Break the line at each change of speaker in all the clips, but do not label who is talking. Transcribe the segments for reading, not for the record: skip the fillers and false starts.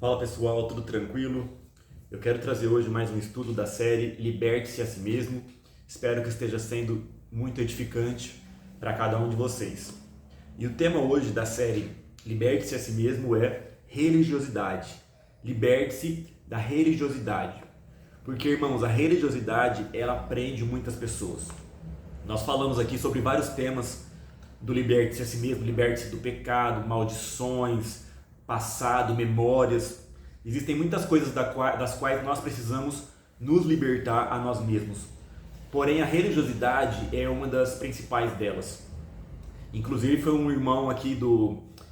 Fala pessoal, tudo tranquilo? Eu quero trazer hoje mais um estudo da série Liberte-se a Si Mesmo. Espero que esteja sendo muito edificante para cada um de vocês. E o tema hoje da série Liberte-se a Si Mesmo é religiosidade. Liberte-se da religiosidade. Porque, irmãos, a religiosidade, ela prende muitas pessoas. Nós falamos aqui sobre vários temas do liberte-se a si mesmo, liberte-se do pecado, maldições, passado, memórias. Existem muitas coisas das quais nós precisamos nos libertar a nós mesmos. Porém, a religiosidade é uma das principais delas. Inclusive, foi um irmão aqui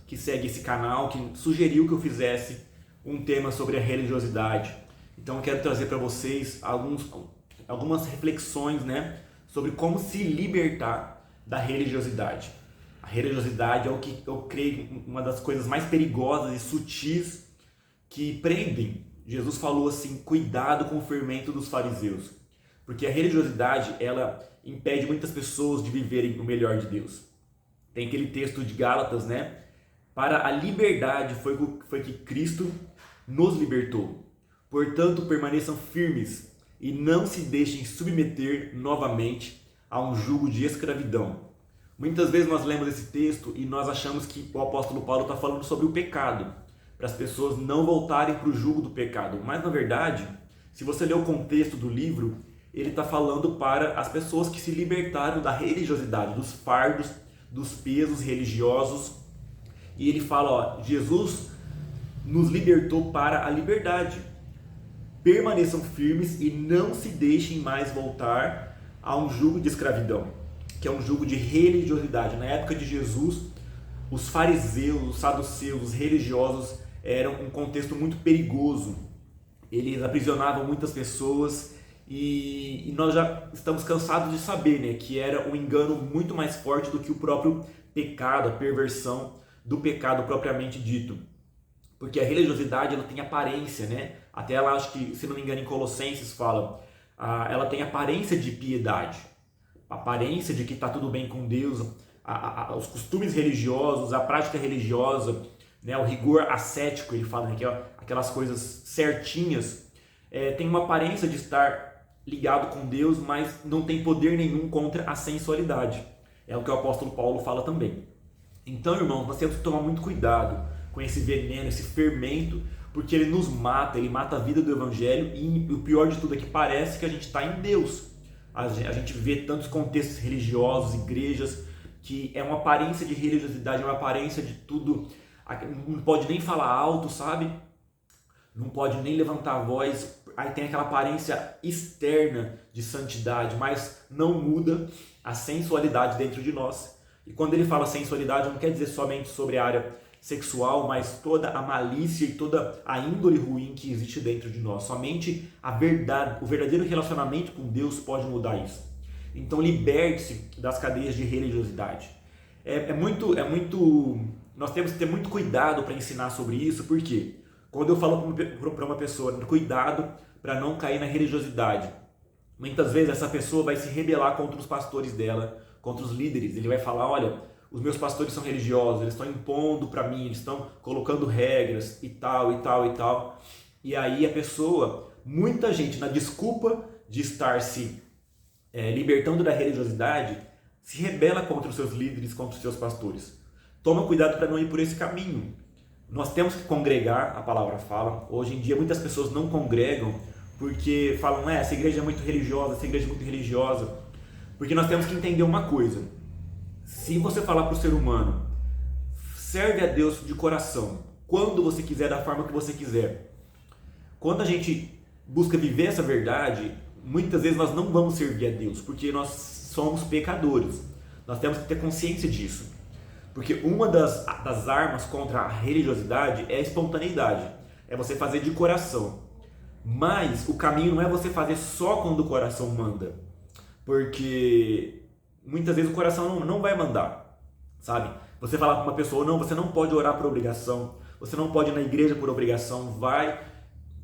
que segue esse canal que sugeriu que eu fizesse um tema sobre a religiosidade. Então, eu quero trazer para vocês algumas reflexões, sobre como se libertar da religiosidade. A religiosidade é o que eu creio uma das coisas mais perigosas e sutis que prendem. Jesus falou assim: cuidado com o fermento dos fariseus, porque a religiosidade ela impede muitas pessoas de viverem o melhor de Deus. Tem aquele texto de Gálatas, para a liberdade foi que Cristo nos libertou. Portanto, permaneçam firmes e não se deixem submeter novamente a um jugo de escravidão. Muitas vezes nós lemos esse texto e nós achamos que o apóstolo Paulo está falando sobre o pecado, para as pessoas não voltarem para o jugo do pecado. Mas na verdade, se você ler o contexto do livro, ele está falando para as pessoas que se libertaram da religiosidade, dos fardos, dos pesos religiosos. E ele fala, Jesus nos libertou para a liberdade. Permaneçam firmes e não se deixem mais voltar a um jugo de escravidão, que é um jugo de religiosidade. Na época de Jesus, os fariseus, os saduceus, os religiosos eram um contexto muito perigoso. Eles aprisionavam muitas pessoas e nós já estamos cansados de saber, que era um engano muito mais forte do que o próprio pecado, a perversão do pecado propriamente dito. Porque a religiosidade ela tem aparência, Até ela, acho que, se não me engano, em Colossenses fala, ela tem aparência de piedade, aparência de que está tudo bem com Deus, os costumes religiosos, a prática religiosa, o rigor ascético, ele fala, aquelas coisas certinhas, tem uma aparência de estar ligado com Deus, mas não tem poder nenhum contra a sensualidade. É o que o apóstolo Paulo fala também. Então, irmãos, nós temos que tomar muito cuidado com esse veneno, esse fermento, porque ele nos mata, ele mata a vida do evangelho e o pior de tudo é que parece que a gente está em Deus. A gente vê tantos contextos religiosos, igrejas, que é uma aparência de religiosidade, é uma aparência de tudo, não pode nem falar alto, sabe? Não pode nem levantar a voz, aí tem aquela aparência externa de santidade, mas não muda a sensualidade dentro de nós. E quando ele fala sensualidade, não quer dizer somente sobre a área sexual, mas toda a malícia e toda a índole ruim que existe dentro de nós. Somente a verdade, o verdadeiro relacionamento com Deus pode mudar isso. Então liberte-se das cadeias de religiosidade. Nós temos que ter muito cuidado para ensinar sobre isso, porque quando eu falo para uma pessoa, cuidado para não cair na religiosidade, muitas vezes essa pessoa vai se rebelar contra os pastores dela, contra os líderes. Ele vai falar, olha, os meus pastores são religiosos, eles estão impondo para mim, eles estão colocando regras e tal, e tal, e tal. E aí a pessoa, muita gente, na desculpa de estar se libertando da religiosidade, se rebela contra os seus líderes, contra os seus pastores. Toma cuidado para não ir por esse caminho. Nós temos que congregar, a palavra fala. Hoje em dia muitas pessoas não congregam porque falam, essa igreja é muito religiosa, essa igreja é muito religiosa. Porque nós temos que entender uma coisa. Se você falar para o ser humano, serve a Deus de coração, quando você quiser, da forma que você quiser. Quando a gente busca viver essa verdade, muitas vezes nós não vamos servir a Deus, porque nós somos pecadores. Nós temos que ter consciência disso. Porque uma das armas contra a religiosidade é a espontaneidade. É você fazer de coração. Mas o caminho não é você fazer só quando o coração manda. Porque muitas vezes o coração não vai mandar, sabe? Você falar para uma pessoa, não, você não pode orar por obrigação, você não pode ir na igreja por obrigação, vai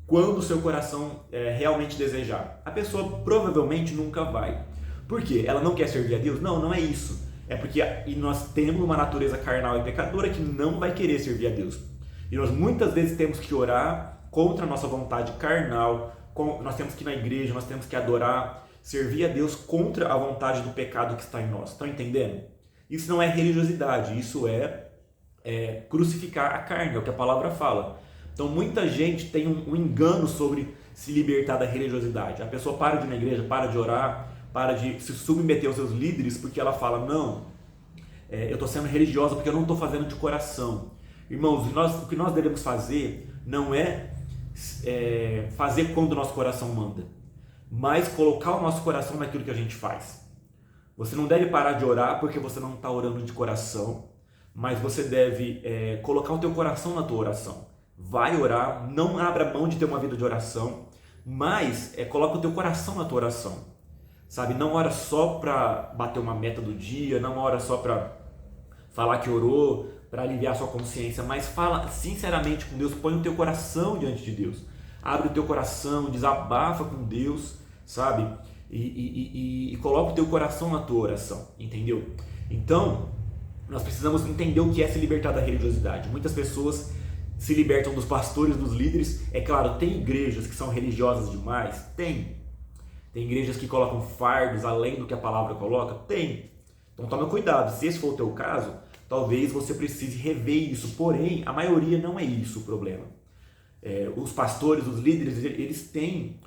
quando o seu coração realmente desejar. A pessoa provavelmente nunca vai. Por quê? Ela não quer servir a Deus? Não, não é isso. É porque nós temos uma natureza carnal e pecadora que não vai querer servir a Deus. E nós muitas vezes temos que orar contra a nossa vontade carnal, nós temos que ir na igreja, nós temos que adorar, servir a Deus contra a vontade do pecado que está em nós. Estão entendendo? Isso não é religiosidade, isso é crucificar a carne, é o que a palavra fala. Então muita gente tem um engano sobre se libertar da religiosidade. A pessoa para de ir na igreja, para de orar, para de se submeter aos seus líderes, porque ela fala, não, eu estou sendo religiosa porque eu não estou fazendo de coração. Irmãos, o que nós devemos fazer não é fazer quando o nosso coração manda, mas colocar o nosso coração naquilo que a gente faz. Você não deve parar de orar porque você não está orando de coração, mas você deve colocar o teu coração na tua oração. Vai orar, não abra mão de ter uma vida de oração, mas coloca o teu coração na tua oração. Sabe? Não ora só para bater uma meta do dia, não ora só para falar que orou, para aliviar a sua consciência, mas fala sinceramente com Deus, põe o teu coração diante de Deus. Abre o teu coração, desabafa com Deus, sabe? E coloca o teu coração na tua oração, entendeu? Então, nós precisamos entender o que é se libertar da religiosidade. Muitas pessoas se libertam dos pastores, dos líderes. É claro, tem igrejas que são religiosas demais? Tem. Tem igrejas que colocam fardos além do que a palavra coloca? Tem. Então tome cuidado, se esse for o teu caso, talvez você precise rever isso. Porém, a maioria não é isso o problema. Os pastores, os líderes, eles têm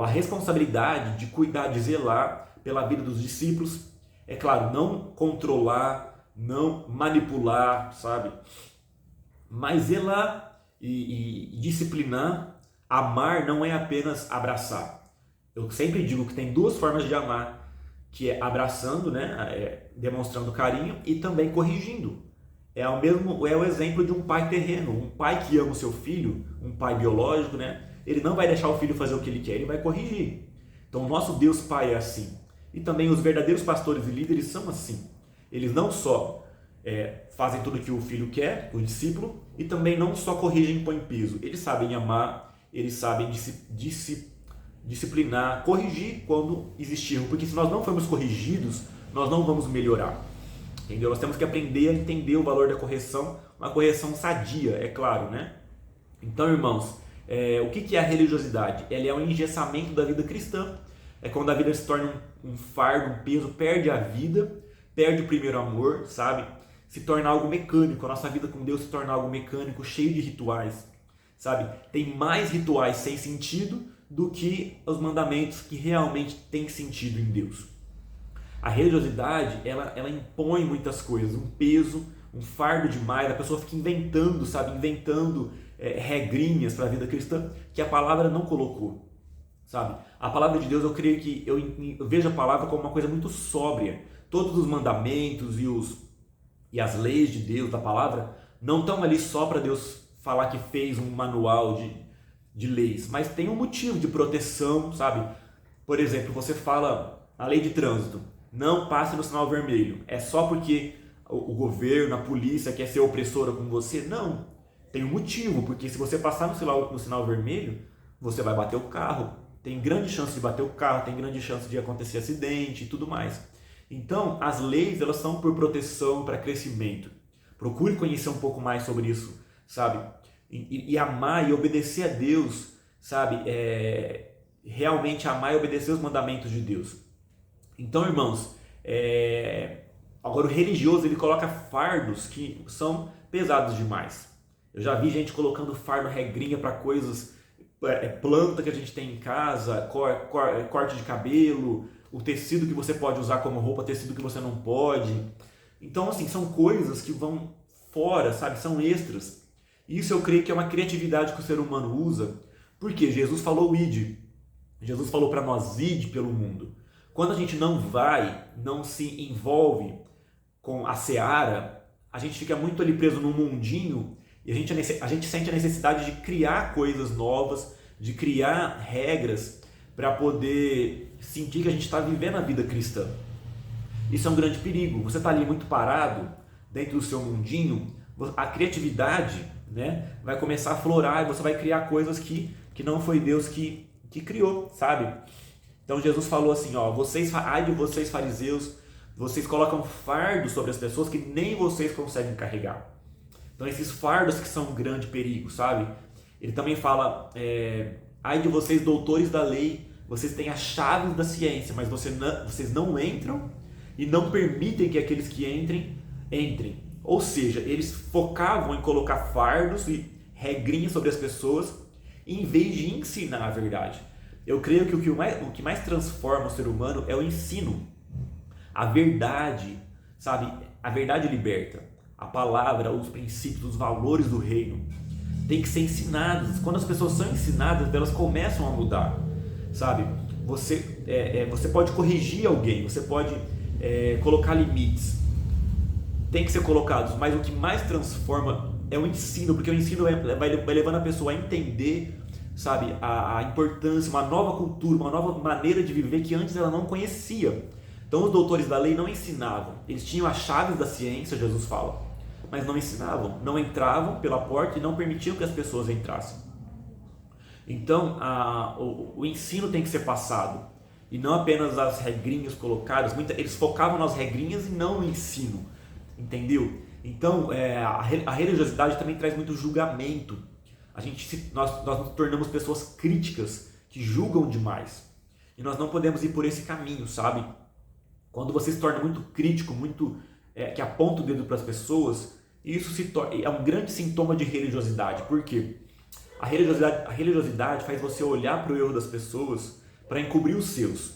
a responsabilidade de cuidar, de zelar pela vida dos discípulos. É claro, não controlar, não manipular, sabe? Mas zelar e disciplinar. Amar não é apenas abraçar. Eu sempre digo que tem duas formas de amar, que é abraçando, né, demonstrando carinho, e também corrigindo. É o exemplo de um pai terreno, um pai que ama o seu filho, um pai biológico, né? Ele não vai deixar o filho fazer o que ele quer, ele vai corrigir. Então o nosso Deus Pai é assim. E também os verdadeiros pastores e líderes são assim. Eles não só fazem tudo o que o filho quer, o discípulo, e também não só corrigem e põem peso. Eles sabem amar, eles sabem disciplinar, corrigir quando existir erro, porque se nós não formos corrigidos, nós não vamos melhorar, entendeu? Nós temos que aprender a entender o valor da correção, uma correção sadia, é claro, né? Então, irmãos, o que é a religiosidade? Ela é um engessamento da vida cristã, é quando a vida se torna um fardo, um peso, perde a vida, perde o primeiro amor, sabe? Se torna algo mecânico, a nossa vida com Deus se torna algo mecânico, cheio de rituais, sabe? Tem mais rituais sem sentido do que os mandamentos que realmente têm sentido em Deus. A religiosidade, ela impõe muitas coisas, um peso, um fardo demais, a pessoa fica inventando, sabe? Inventando regrinhas para a vida cristã que a palavra não colocou, sabe? A palavra de Deus, eu creio que eu vejo a palavra como uma coisa muito sóbria. Todos os mandamentos e as leis de Deus, da palavra, não estão ali só para Deus falar que fez um manual de leis, mas tem um motivo de proteção, sabe? Por exemplo, você fala a lei de trânsito, não passe no sinal vermelho, é só porque o governo, a polícia quer ser opressora com você? Não, tem um motivo, porque se você passar no sinal vermelho, você vai bater o carro, tem grande chance de bater o carro, tem grande chance de acontecer acidente e tudo mais. Então, as leis, elas são por proteção, para crescimento. Procure conhecer um pouco mais sobre isso, sabe? E amar e obedecer a Deus, sabe? Realmente amar e obedecer os mandamentos de Deus. Então, irmãos, agora o religioso, ele coloca fardos que são pesados demais. Eu já vi gente colocando fardo, regrinha para coisas, planta que a gente tem em casa, corte de cabelo, o tecido que você pode usar como roupa, tecido que você não pode. Então, assim, são coisas que vão fora, sabe? São extras. Isso eu creio que é uma criatividade que o ser humano usa, porque Jesus falou ide. Jesus falou para nós ide pelo mundo. Quando a gente não se envolve com a seara, a gente fica muito ali preso num mundinho e a gente sente a necessidade de criar coisas novas, de criar regras para poder sentir que a gente está vivendo a vida cristã. Isso é um grande perigo. Você está ali muito parado, dentro do seu mundinho, a criatividade, né, vai começar a florar e você vai criar coisas que não foi Deus que criou, sabe? Então Jesus falou assim, ó, ai de vocês fariseus, vocês colocam fardo sobre as pessoas que nem vocês conseguem carregar. Então esses fardos que são um grande perigo, sabe? Ele também fala, ai de vocês doutores da lei, vocês têm as chaves da ciência, mas vocês não entram e não permitem que aqueles que entrem. Ou seja, eles focavam em colocar fardos e regrinhas sobre as pessoas em vez de ensinar a verdade. Eu creio que o que mais transforma o ser humano é o ensino. A verdade, sabe? A verdade liberta. A palavra, os princípios, os valores do reino tem que ser ensinados. Quando as pessoas são ensinadas, elas começam a mudar, sabe? Você pode corrigir alguém, você pode colocar limites, tem que ser colocados, mas o que mais transforma é o ensino, porque o ensino vai levando a pessoa a entender, sabe, a importância, uma nova cultura, uma nova maneira de viver que antes ela não conhecia. Então os doutores da lei não ensinavam, eles tinham as chaves da ciência, Jesus fala, mas não ensinavam, não entravam pela porta e não permitiam que as pessoas entrassem. Então o ensino tem que ser passado, e não apenas as regrinhas colocadas. Eles focavam nas regrinhas e não no ensino, entendeu? Então a religiosidade também traz muito julgamento. Nós nos tornamos pessoas críticas, que julgam demais, e nós não podemos ir por esse caminho, sabe? Quando você se torna muito crítico, que aponta o dedo para as pessoas, isso é um grande sintoma de religiosidade. Por quê? A religiosidade faz você olhar para o erro das pessoas para encobrir os seus.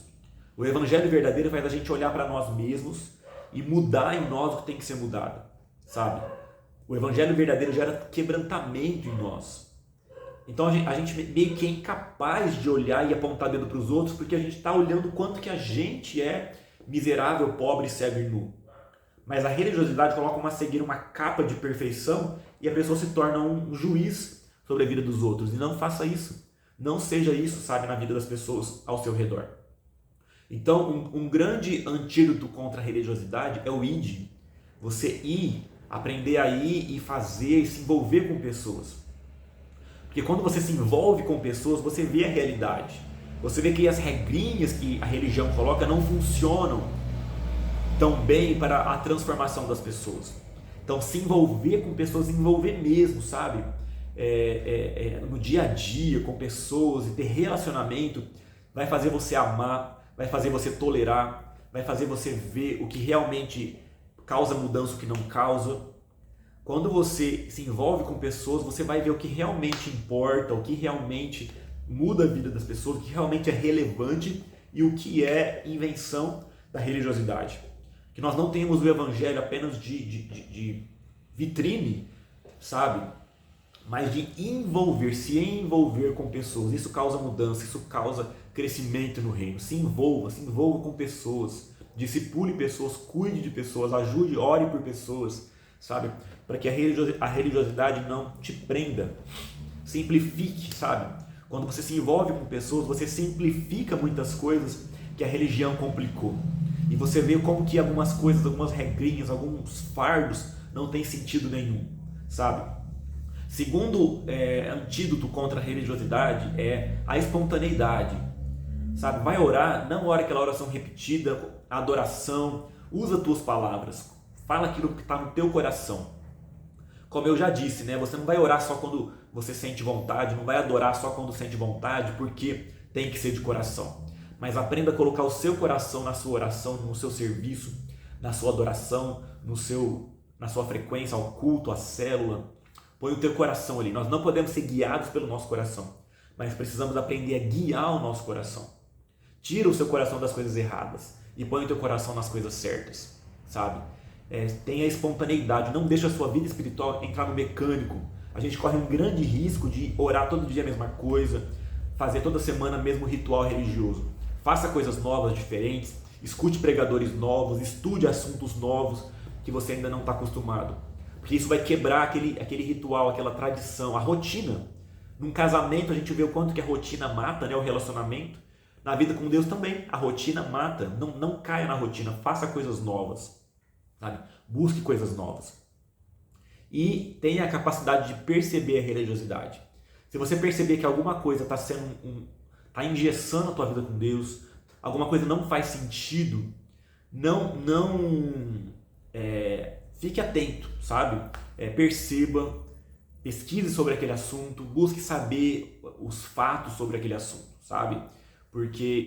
O evangelho verdadeiro faz a gente olhar para nós mesmos e mudar em nós o que tem que ser mudado, sabe? O evangelho verdadeiro gera quebrantamento em nós. Então a gente meio que é incapaz de olhar e apontar dedo para os outros, porque a gente está olhando o quanto que a gente é miserável, pobre, cego e nu. Mas a religiosidade coloca uma cegueira, uma capa de perfeição, e a pessoa se torna um juiz sobre a vida dos outros. E não faça isso. Não seja isso, sabe, na vida das pessoas ao seu redor. Então, um grande antídoto contra a religiosidade é o id. Você aprender a ir e fazer, se envolver com pessoas. Porque quando você se envolve com pessoas, você vê a realidade. Você vê que as regrinhas que a religião coloca não funcionam tão bem para a transformação das pessoas. Então, se envolver com pessoas, envolver mesmo, sabe? No dia a dia, com pessoas, e ter relacionamento, vai fazer você amar, vai fazer você tolerar, vai fazer você ver o que realmente causa mudança, o que não causa. Quando você se envolve com pessoas, você vai ver o que realmente importa, o que realmente muda a vida das pessoas, o que realmente é relevante e o que é invenção da religiosidade. Que nós não tenhamos o evangelho apenas de vitrine, sabe? Mas de se envolver com pessoas. Isso causa mudança, isso causa crescimento no reino. Se envolva com pessoas, discipule pessoas, cuide de pessoas, ajude, ore por pessoas, sabe? Para que a religiosidade não te prenda. Simplifique, sabe? Quando você se envolve com pessoas, você simplifica muitas coisas que a religião complicou. E você vê como que algumas coisas, algumas regrinhas, alguns fardos não tem sentido nenhum, sabe? Segundo antídoto contra a religiosidade é a espontaneidade, sabe? Vai orar, não ore aquela oração repetida, adoração, usa tuas palavras, fala aquilo que está no teu coração. Como eu já disse, né? Você não vai orar só quando você sente vontade, não vai adorar só quando sente vontade, porque tem que ser de coração. Mas aprenda a colocar o seu coração na sua oração, no seu serviço, na sua adoração, na sua frequência ao culto, à célula. Põe o teu coração ali. Nós não podemos ser guiados pelo nosso coração, mas precisamos aprender a guiar o nosso coração. Tira o seu coração das coisas erradas e põe o teu coração nas coisas certas, sabe? Tenha espontaneidade, não deixe a sua vida espiritual entrar no mecânico. A gente corre um grande risco de orar todo dia a mesma coisa, fazer toda semana o mesmo ritual religioso. Faça coisas novas, diferentes, escute pregadores novos, estude assuntos novos que você ainda não está acostumado. Porque isso vai quebrar aquele ritual, aquela tradição, a rotina. Num casamento a gente vê o quanto que a rotina mata, né, o relacionamento. Na vida com Deus também, a rotina mata. Não caia na rotina, faça coisas novas, sabe? Busque coisas novas. E tenha a capacidade de perceber a religiosidade. Se você perceber que alguma coisa está está engessando a tua vida com Deus, alguma coisa não faz sentido, fique atento, sabe? perceba, pesquise sobre aquele assunto, busque saber os fatos sobre aquele assunto, sabe? Porque